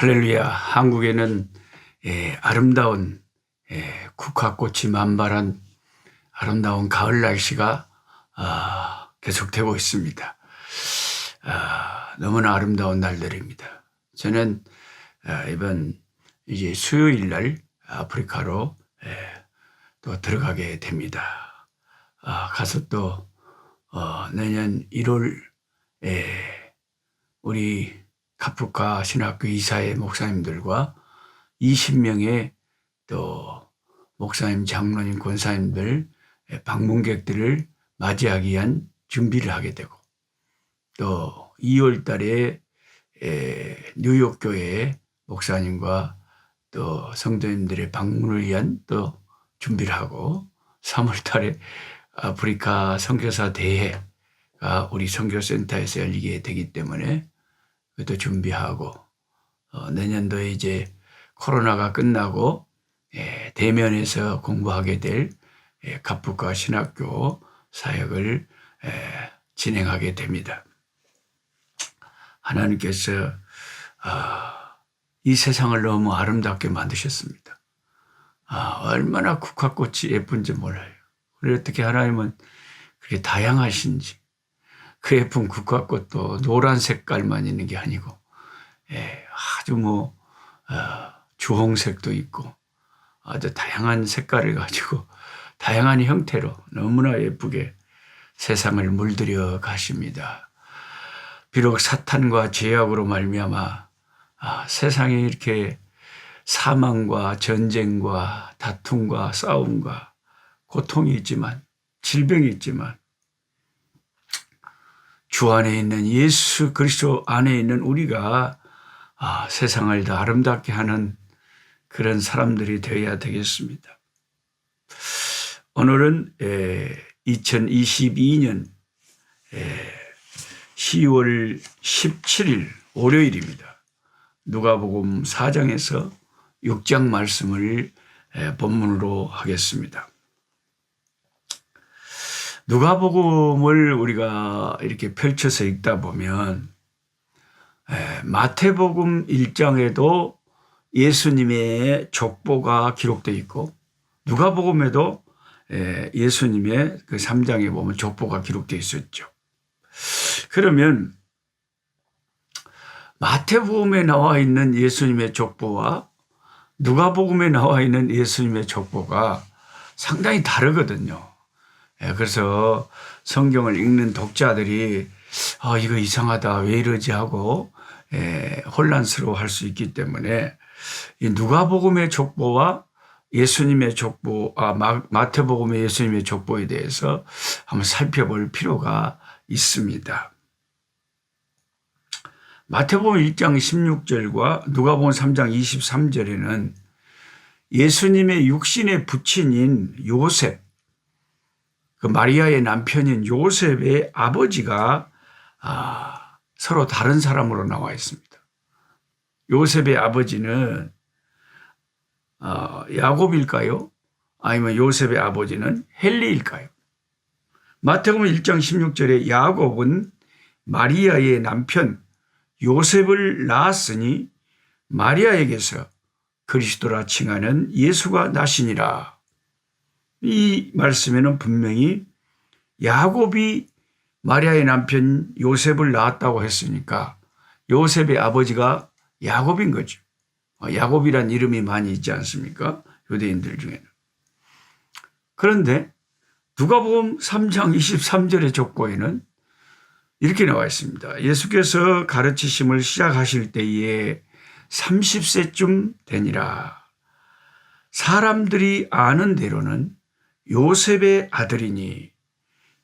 할렐루야. 한국에는 아름다운 국화꽃이 만발한 아름다운 가을 날씨가 계속되고 있습니다. 너무나 아름다운 날들입니다. 저는 이번 이제 수요일 날 아프리카로 또 들어가게 됩니다. 가서 또 내년 1월 우리 카프카 신학교 이사회 목사님들과 20명의 또 목사님, 장로님, 권사님들, 방문객들을 맞이하기 위한 준비를 하게 되고, 또 2월 달에 뉴욕 교회 목사님과 또 성도님들의 방문을 위한 또 준비를 하고, 3월 달에 아프리카 선교사 대회가 우리 선교센터에서 열리게 되기 때문에 그것도 준비하고, 내년도에 이제 코로나가 끝나고 대면에서 공부하게 될 카프카 신학교 사역을 진행하게 됩니다. 하나님께서 이 세상을 너무 아름답게 만드셨습니다. 얼마나 국화꽃이 예쁜지 몰라요. 그래 어떻게 하나님은 그렇게 다양하신지. 그 예쁜 국화꽃도 노란 색깔만 있는 게 아니고 아주 주홍색도 있고 아주 다양한 색깔을 가지고 다양한 형태로 너무나 예쁘게 세상을 물들여 가십니다. 비록 사탄과 죄악으로 말미암아 세상에 이렇게 사망과 전쟁과 다툼과 싸움과 고통이 있지만, 질병이 있지만, 주 안에 있는 예수 그리스도 안에 있는 우리가 세상을 더 아름답게 하는 그런 사람들이 되어야 되겠습니다. 오늘은 2022년 10월 17일 월요일입니다. 누가복음 4장에서 6장 말씀을 본문으로 하겠습니다. 누가복음을 우리가 이렇게 펼쳐서 읽다 보면 마태복음 1장에도 예수님의 족보가 기록되어 있고, 누가복음에도 예수님의 그 3장에 보면 족보가 기록되어 있었죠. 그러면 마태복음에 나와 있는 예수님의 족보와 누가복음에 나와 있는 예수님의 족보가 상당히 다르거든요. 그래서 성경을 읽는 독자들이 이거 이상하다, 왜 이러지 하고 혼란스러워 할 수 있기 때문에 이 누가복음의 족보와 예수님의 족보, 마태복음의 예수님의 족보에 대해서 한번 살펴볼 필요가 있습니다. 마태복음 1장 16절과 누가복음 3장 23절에는 예수님의 육신의 부친인 요셉, 그 마리아의 남편인 요셉의 아버지가 서로 다른 사람으로 나와 있습니다. 요셉의 아버지는 야곱일까요? 아니면 요셉의 아버지는 헬리일까요? 마태복음 1장 16절에 야곱은 마리아의 남편 요셉을 낳았으니 마리아에게서 그리스도라 칭하는 예수가 나시니라. 이 말씀에는 분명히 야곱이 마리아의 남편 요셉을 낳았다고 했으니까 요셉의 아버지가 야곱인 거죠. 야곱이란 이름이 많이 있지 않습니까? 유대인들 중에는. 그런데 누가복음 3장 23절의 족보에는 이렇게 나와 있습니다. 예수께서 가르치심을 시작하실 때에 30세쯤 되니라. 사람들이 아는 대로는 요셉의 아들이니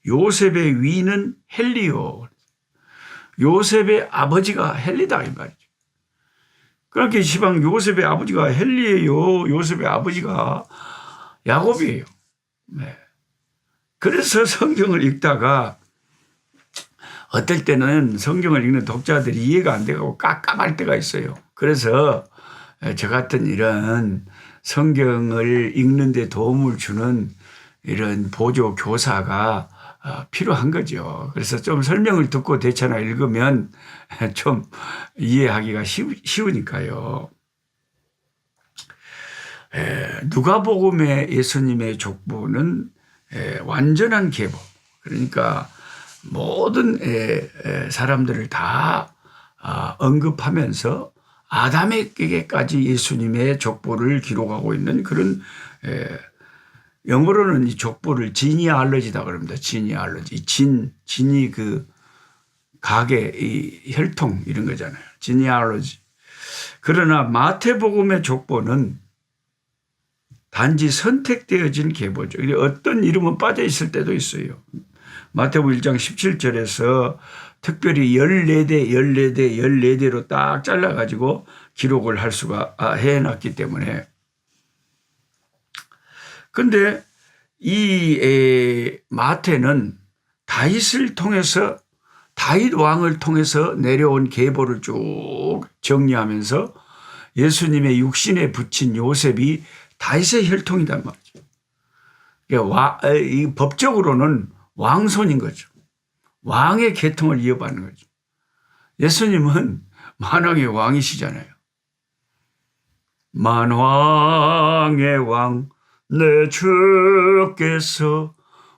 요셉의 위는 헬리요. 요셉의 아버지가 헬리다 이 말이죠. 그렇게 시방 요셉의 아버지가 헬리예요. 요셉의 아버지가 야곱이에요. 네. 그래서 성경을 읽다가 어떨 때는 성경을 읽는 독자들이 이해가 안 되고 깜깜할 때가 있어요. 그래서 저 같은 이런 성경을 읽는 데 도움을 주는 이런 보조 교사가 필요한 거죠. 그래서 좀 설명을 듣고 대차나 읽으면 좀 이해하기가 쉬우니까요. 누가복음의 예수님의 족보는 완전한 계보, 그러니까 모든 사람들을 다 언급하면서 아담에게까지 예수님의 족보를 기록하고 있는 그런, 영어로는 이 족보를 지니알러지다 그럽니다. 지니알러지. 진이 그 가게, 이 혈통 이런 거잖아요. 지니알러지. 그러나 마태복음의 족보는 단지 선택되어진 계보죠. 어떤 이름은 빠져 있을 때도 있어요. 마태복음 1장 17절에서 특별히 14대로 딱 잘라가지고 기록을 할 수가 해놨기 때문에. 근데 이 마태는 다윗 왕을 통해서 내려온 계보를 쭉 정리하면서 예수님의 육신에 붙인 요셉이 다윗의 혈통이단 말이죠. 이 법적으로는 왕손인 거죠. 왕의 계통을 이어받는 거죠. 예수님은 만왕의 왕이시잖아요. 만왕의 왕 내 주께서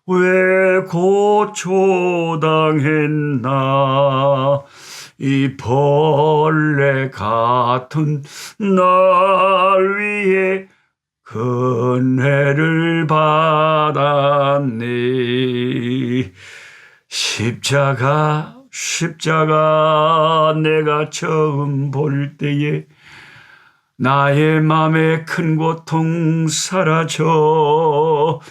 왜 고초당했나, 이 벌레 같은 날 위에 은혜를 받았네. 십자가 내가 처음 볼 때에 나의 맘에 큰 고통 사라져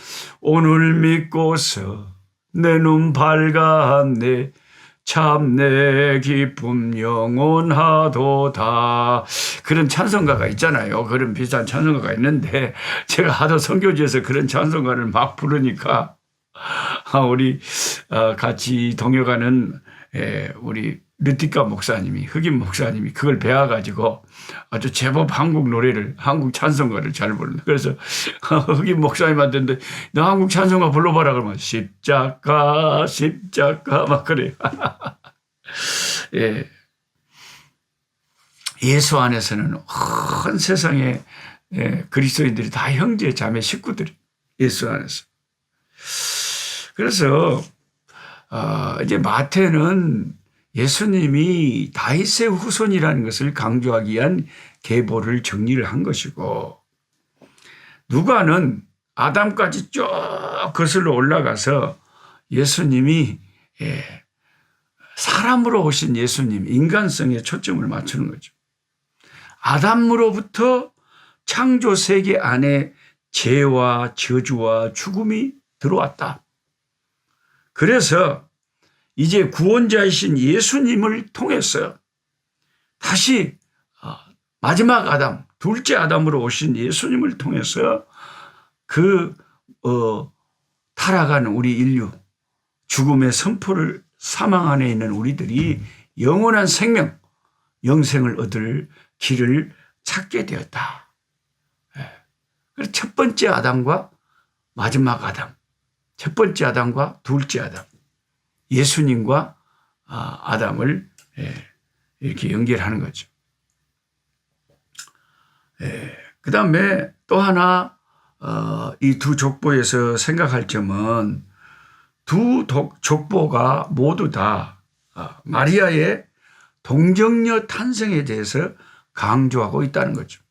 오늘 믿고서 내 눈 밝았네. 참 내 기쁨 영원하도다. 그런 찬송가가 있잖아요. 그런 비슷한 찬송가가 있는데 제가 하도 선교지에서 그런 찬송가를 막 부르니까 우리 같이 동역하는 우리 르티카 목사님이, 흑인 목사님이 그걸 배워가지고 아주 제법 한국 찬송가를 잘 부른다. 그래서 흑인 목사님한테 너 한국 찬송가 불러봐라 그러면 십자가 막 그래요. 예. 예수 안에서는 온 세상의 그리스도인들이 다 형제 자매 식구들이 예수 안에서. 그래서 이제 마태는 예수님이 다윗의 후손이라는 것을 강조하기 위한 계보를 정리를 한 것이고, 누가는 아담까지 쭉 거슬러 올라가서 예수님이 사람으로 오신 예수님, 인간성에 초점을 맞추는 거죠. 아담으로부터 창조 세계 안에 죄와 저주와 죽음이 들어왔다. 그래서 이제 구원자이신 예수님을 통해서 다시 마지막 아담, 둘째 아담으로 오신 예수님을 통해서 타락하는 우리 인류, 죽음의 선포를 사망 안에 있는 우리들이 영원한 생명, 영생을 얻을 길을 찾게 되었다. 그래서 첫 번째 아담과 마지막 아담, 첫 번째 아담과 둘째 아담, 예수님과 아담을 이렇게 연결하는 거죠. 그 다음에 또 하나 이 두 족보에서 생각할 점은 두 족보가 모두 다 마리아의 동정녀 탄생에 대해서 강조하고 있다는 거죠.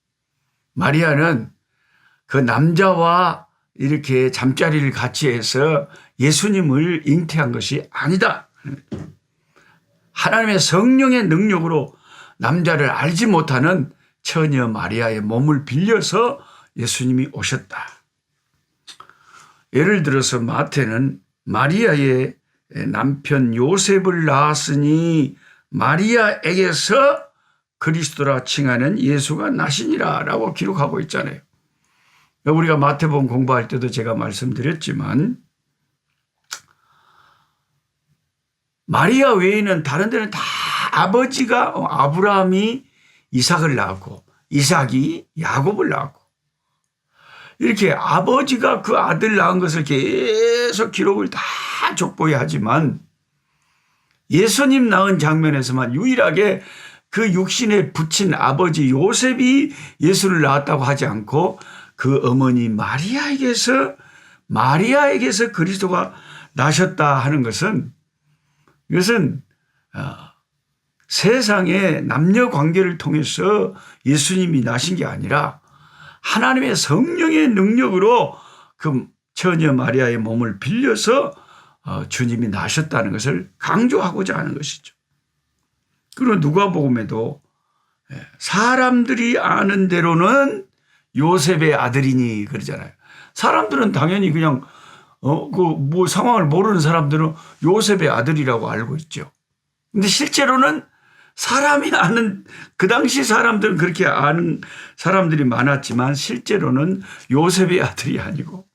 마리아는 그 남자와 이렇게 잠자리를 같이 해서 예수님을 잉태한 것이 아니다. 하나님의 성령의 능력으로 남자를 알지 못하는 처녀 마리아의 몸을 빌려서 예수님이 오셨다. 예를 들어서 마태는 마리아의 남편 요셉을 낳았으니 마리아에게서 그리스도라 칭하는 예수가 나시니라 라고 기록하고 있잖아요. 우리가 마태복음 공부할 때도 제가 말씀드렸지만 마리아 외에는 다른 데는 다 아버지가 아브라함이 이삭을 낳았고 이삭이 야곱을 낳았고 이렇게 아버지가 그 아들 낳은 것을 계속 기록을 다 다 족보에 하지만 예수님 낳은 장면에서만 유일하게 그 육신에 붙인 아버지 요셉이 예수를 낳았다고 하지 않고 그 어머니 마리아에게서 그리스도가 나셨다 하는 것은, 이것은 세상의 남녀 관계를 통해서 예수님이 나신 게 아니라 하나님의 성령의 능력으로 그 처녀 마리아의 몸을 빌려서 주님이 나셨다는 것을 강조하고자 하는 것이죠. 그리고 누가복음에도 사람들이 아는 대로는 요셉의 아들이니 그러잖아요. 사람들은 당연히 그냥 뭐 상황을 모르는 사람들은 요셉의 아들이라고 알고 있죠. 근데 실제로는 사람이 아는, 그 당시 사람들은 그렇게 아는 사람들이 많았지만 실제로는 요셉의 아들이 아니고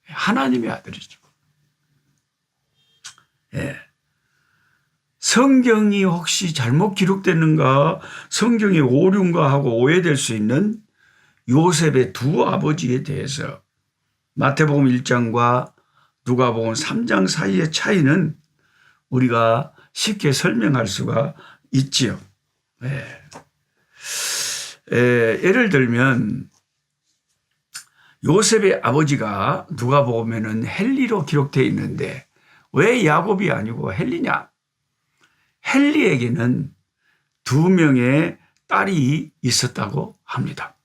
하나님의 아들이죠. 예. 성경이 혹시 잘못 기록됐는가, 성경의 오류인가 하고 오해될 수 있는 요셉의 두 아버지에 대해서 마태복음 1장과 누가복음 3장 사이의 차이는 우리가 쉽게 설명할 수가 있지요. 예를 들면 요셉의 아버지가 누가복음에는 헬리로 기록되어 있는데 왜 야곱이 아니고 헬리냐? 헬리에게는 2명의 딸이 있었다고 합니다.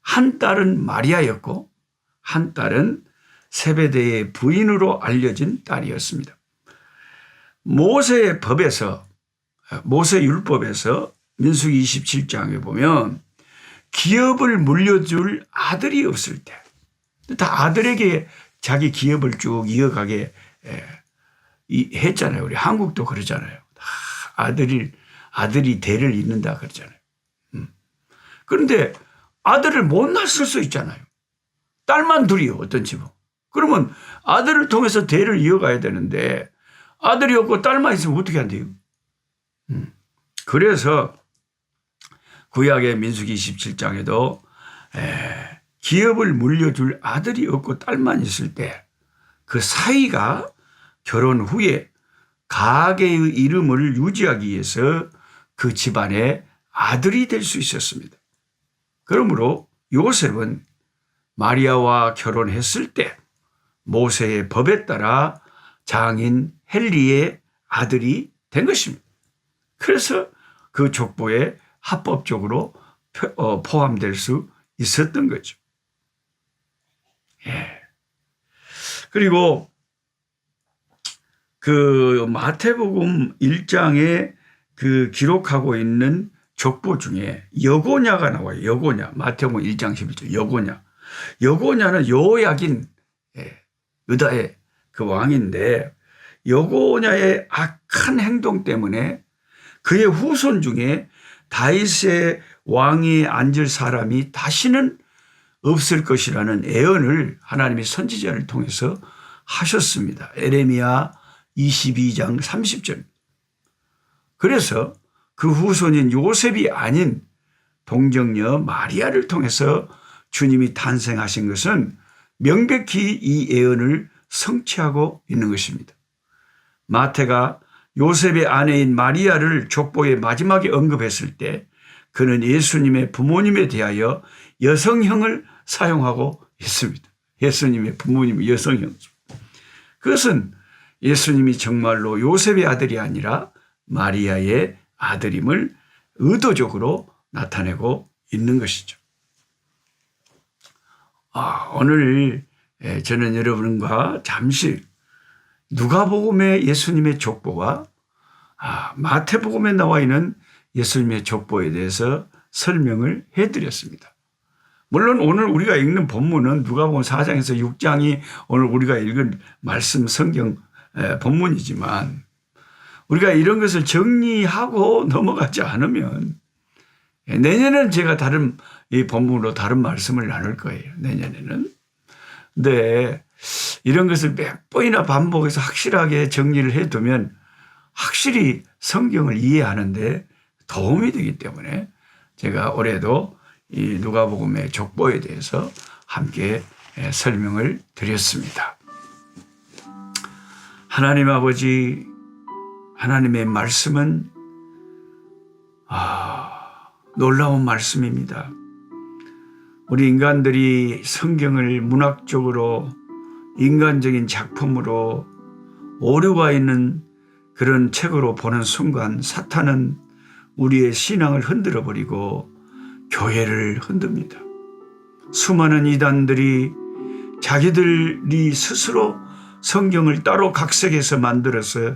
한 딸은 마리아였고 한 딸은 세베대의 부인으로 알려진 딸이었습니다. 모세율법에서 민수기 27장에 보면 기업을 물려줄 아들이 없을 때, 다 아들에게 자기 기업을 쭉 이어가게 했잖아요. 우리 한국도 그러잖아요. 아들이 대를 잇는다 그러잖아요. 그런데 아들을 못 낳았을 수 있잖아요. 딸만 둘이요, 어떤 집은. 그러면 아들을 통해서 대를 이어가야 되는데 아들이 없고 딸만 있으면 어떻게 한대요? 그래서 구약의 민수기 27장에도 기업을 물려줄 아들이 없고 딸만 있을 때 그 사위가 결혼 후에 가계의 이름을 유지하기 위해서 그 집안의 아들이 될 수 있었습니다. 그러므로 요셉은 마리아와 결혼했을 때 모세의 법에 따라 장인 헬리의 아들이 된 것입니다. 그래서 그 족보에 합법적으로 포함될 수 있었던 거죠. 그리고 그 마태복음 1장에 그 기록하고 있는 족보 중에 여고냐가 나와요. 여고냐. 마태복음 1장 11절 여고냐. 여고냐는 요야긴 유다의 그 왕인데 여고냐의 악한 행동 때문에 그의 후손 중에 다윗의 왕위에 앉을 사람이 다시는 없을 것이라는 예언을 하나님이 선지자를 통해서 하셨습니다. 에레미야 22장 30절. 그래서 그 후손인 요셉이 아닌 동정녀 마리아를 통해서 주님이 탄생하신 것은 명백히 이 예언을 성취하고 있는 것입니다. 마태가 요셉의 아내인 마리아를 족보의 마지막에 언급했을 때 그는 예수님의 부모님에 대하여 여성형을 사용하고 있습니다. 예수님의 부모님은 여성형. 그것은 예수님이 정말로 요셉의 아들이 아니라 마리아의 아들임을 의도적으로 나타내고 있는 것이죠. 오늘 저는 여러분과 잠시 누가복음의 예수님의 족보와 마태복음에 나와 있는 예수님의 족보에 대해서 설명을 해드렸습니다. 물론 오늘 우리가 읽는 본문은 누가복음 4장에서 6장이 오늘 우리가 읽은 말씀 성경 본문이지만 우리가 이런 것을 정리하고 넘어가지 않으면 내년에는 제가 이 본문으로 다른 말씀을 나눌 거예요. 내년에는. 근데 이런 것을 몇 번이나 반복해서 확실하게 정리를 해두면 확실히 성경을 이해하는데 도움이 되기 때문에 제가 올해도 이 누가복음의 족보에 대해서 함께 설명을 드렸습니다. 하나님 아버지, 하나님의 말씀은 놀라운 말씀입니다. 우리 인간들이 성경을 문학적으로 인간적인 작품으로 오류가 있는 그런 책으로 보는 순간 사탄은 우리의 신앙을 흔들어 버리고 교회를 흔듭니다. 수많은 이단들이 자기들이 스스로 성경을 따로 각색해서 만들어서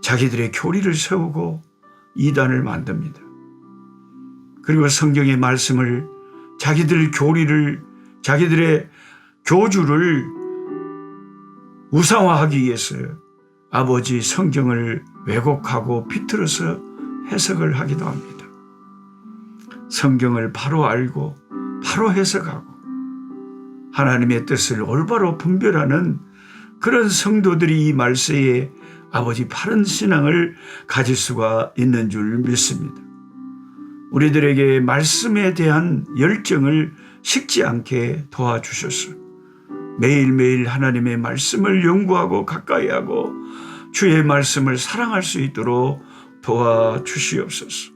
자기들의 교리를 세우고 이단을 만듭니다. 그리고 성경의 말씀을 자기들 교리를, 자기들의 교주를 우상화하기 위해서 아버지 성경을 왜곡하고 비틀어서 해석을 하기도 합니다. 성경을 바로 알고 바로 해석하고 하나님의 뜻을 올바로 분별하는 그런 성도들이 이 말세에 아버지 바른 신앙을 가질 수가 있는 줄 믿습니다. 우리들에게 말씀에 대한 열정을 식지 않게 도와주셔서 매일매일 하나님의 말씀을 연구하고 가까이하고 주의 말씀을 사랑할 수 있도록 도와주시옵소서.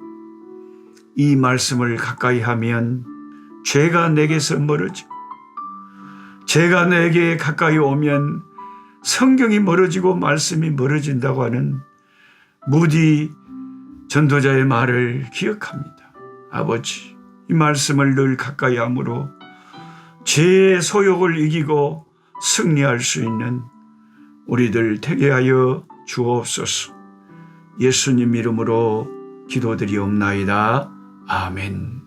이 말씀을 가까이하면 죄가 내게서 멀어지고 죄가 내게 가까이 오면 성경이 멀어지고 말씀이 멀어진다고 하는 무디 전도자의 말을 기억합니다. 아버지, 이 말씀을 늘 가까이 함으로 죄의 소욕을 이기고 승리할 수 있는 우리들 되게 하여 주옵소서. 예수님 이름으로 기도드리옵나이다. 아멘.